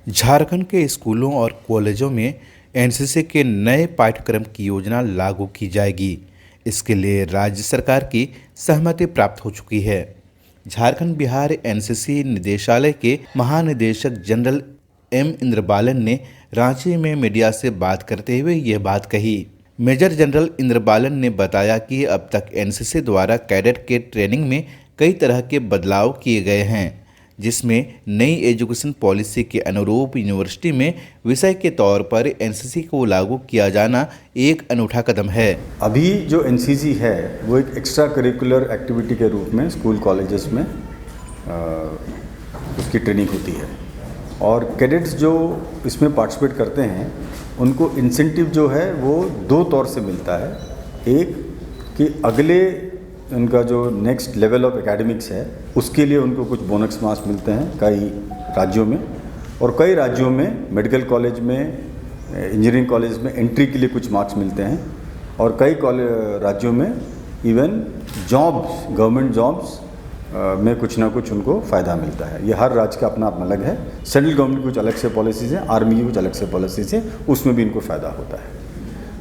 झारखंड के स्कूलों और कॉलेजों में एनसीसी के नए पाठ्यक्रम की योजना लागू की जाएगी। इसके लिए राज्य सरकार की सहमति प्राप्त हो चुकी है। झारखंड बिहार एनसीसी निदेशालय के महानिदेशक जनरल एम इंद्रबालन ने रांची में मीडिया से बात करते हुए यह बात कही। मेजर जनरल इंद्रबालन ने बताया कि अब तक एनसीसी द्वारा कैडेट के ट्रेनिंग में कई तरह के बदलाव किए गए हैं, जिसमें नई एजुकेशन पॉलिसी के अनुरूप यूनिवर्सिटी में विषय के तौर पर एनसीसी को लागू किया जाना एक अनूठा कदम है। अभी जो एनसीसी है वो एक एक्स्ट्रा करिकुलर एक्टिविटी के रूप में स्कूल कॉलेजेस में उसकी ट्रेनिंग होती है और कैडेट्स जो इसमें पार्टिसिपेट करते हैं उनको इंसेंटिव जो है वो दो तौर से मिलता है। एक कि अगले उनका जो नेक्स्ट लेवल ऑफ एकेडमिक्स है उसके लिए उनको कुछ बोनस मार्क्स मिलते हैं कई राज्यों में, और कई राज्यों में मेडिकल कॉलेज में, इंजीनियरिंग कॉलेज में एंट्री के लिए कुछ मार्क्स मिलते हैं, और कई राज्यों में इवन जॉब्स, गवर्नमेंट जॉब्स में कुछ ना कुछ उनको फ़ायदा मिलता है। ये हर राज्य का अपना अपना अलग है। सेंट्रल गवर्नमेंट की कुछ अलग से पॉलिसीज़ हैं, आर्मी की कुछ अलग से पॉलिसीज़ हैं, उसमें भी इनको फ़ायदा होता है।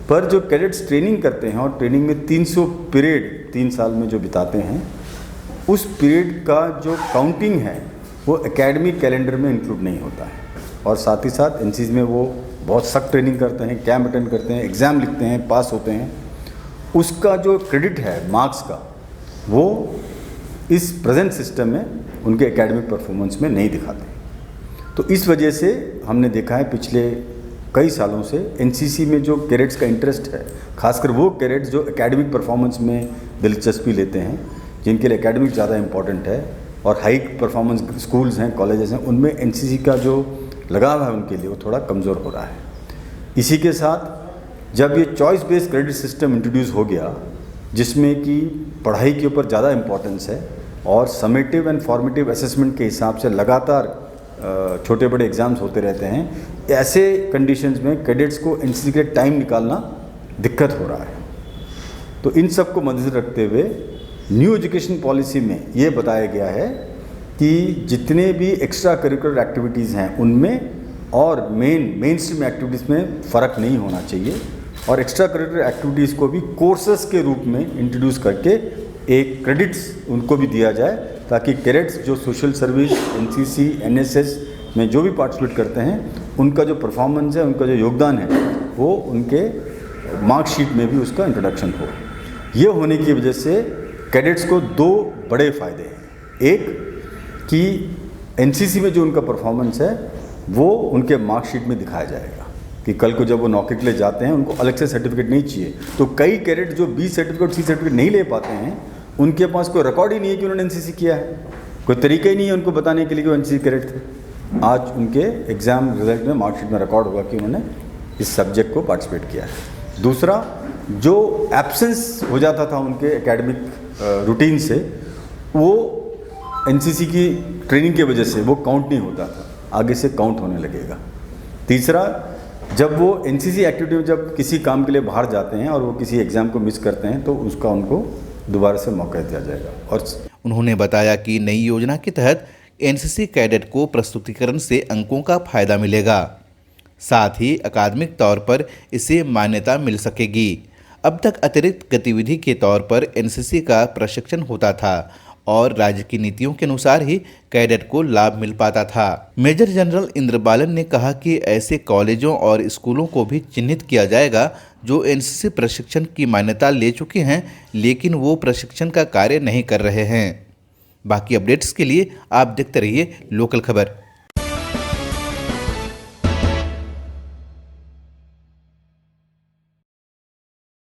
पर जो कैडेट्स ट्रेनिंग करते हैं और ट्रेनिंग में 300 पीरियड 3 साल में जो बिताते हैं, उस पीरियड का जो काउंटिंग है वो एकेडमिक कैलेंडर में इंक्लूड नहीं होता है। और साथ ही साथ एनसीसी में वो बहुत सख्त ट्रेनिंग करते हैं, कैंप अटेंड करते हैं, एग्ज़ाम लिखते हैं, पास होते हैं। उसका जो क्रेडिट है मार्क्स का वो इस प्रेजेंट सिस्टम में उनके एकेडमिक परफॉर्मेंस में नहीं दिखाते। तो इस वजह से हमने देखा है पिछले कई सालों से एनसीसी में जो कैडेट्स का इंटरेस्ट है, खासकर वो कैडेट्स जो एकेडमिक परफॉर्मेंस में दिलचस्पी लेते हैं, जिनके लिए एकेडमिक ज़्यादा इंपॉर्टेंट है, और हाई परफॉर्मेंस स्कूल्स हैं, कॉलेजेस हैं, उनमें एनसीसी का जो लगाव है उनके लिए वो थोड़ा कमज़ोर हो रहा है। इसी के साथ जब ये choice based credit system introduce हो गया, जिसमें कि पढ़ाई के ऊपर ज़्यादा इंपॉर्टेंस है और समेटिव एंड फॉर्मेटिव असेसमेंट के हिसाब से लगातार छोटे बड़े एग्ज़ाम्स होते रहते हैं, ऐसे कंडीशंस में कैडेट्स को एनसीसी के लिए टाइम निकालना दिक्कत हो रहा है। तो इन सब को मद्देनजर रखते हुए न्यू एजुकेशन पॉलिसी में ये बताया गया है कि जितने भी एक्स्ट्रा करिकुलर एक्टिविटीज़ हैं उनमें और मेन स्ट्रीम एक्टिविटीज़ में फ़र्क नहीं होना चाहिए, और एक्स्ट्रा करिकुलर एक्टिविटीज़ को भी कोर्सेस के रूप में इंट्रोड्यूस करके एक क्रेडिट्स उनको भी दिया जाए, ताकि कैडेट्स जो सोशल सर्विस, एनसीसी, एनएसएस में जो भी पार्टिसिपेट करते हैं उनका जो परफॉर्मेंस है, उनका जो योगदान है वो उनके मार्कशीट में भी उसका इंट्रोडक्शन हो। ये होने की वजह से कैडेट्स को दो बड़े फ़ायदे हैं। एक कि एनसीसी में जो उनका परफॉर्मेंस है वो उनके मार्कशीट में दिखाया जाएगा कि कल को जब वो नौकरी के लिए जाते हैं उनको अलग से सर्टिफिकेट नहीं चाहिए। तो कई कैडेट जो बी सर्टिफिकेट, सी सर्टिफिकेट नहीं ले पाते हैं, उनके पास कोई रिकॉर्ड ही नहीं है कि उन्होंने एनसीसी किया है, कोई तरीका ही नहीं है उनको बताने के लिए कि वो एनसीसी कैडेट थे। आज उनके एग्ज़ाम रिजल्ट में, मार्कशीट में रिकॉर्ड होगा कि उन्होंने इस सब्जेक्ट को पार्टिसिपेट किया है। दूसरा, जो एब्सेंस हो जाता था उनके एकेडमिक रूटीन से, वो एनसीसी की ट्रेनिंग की वजह से वो काउंट नहीं होता था, आगे से काउंट होने लगेगा। तीसरा, जब वो एनसीसी एक्टिविटी में जब किसी काम के लिए बाहर जाते हैं और वो किसी एग्ज़ाम को मिस करते हैं तो उसका उनको दोबारा से मौका दिया जाएगा। और उन्होंने बताया कि नई योजना के तहत एनसीसी कैडेट को प्रस्तुतिकरण से अंकों का फायदा मिलेगा, साथ ही अकादमिक तौर पर इसे मान्यता मिल सकेगी। अब तक अतिरिक्त गतिविधि के तौर पर एनसीसी का प्रशिक्षण होता था और राज्य की नीतियों के अनुसार ही कैडेट को लाभ मिल पाता था। मेजर जनरल इंद्रबालन ने कहा कि ऐसे कॉलेजों और स्कूलों को भी चिन्हित किया जाएगा जो एनसीसी प्रशिक्षण की मान्यता ले चुके हैं लेकिन वो प्रशिक्षण का कार्य नहीं कर रहे हैं। बाकी अपडेट्स के लिए आप देखते रहिए लोकल खबर।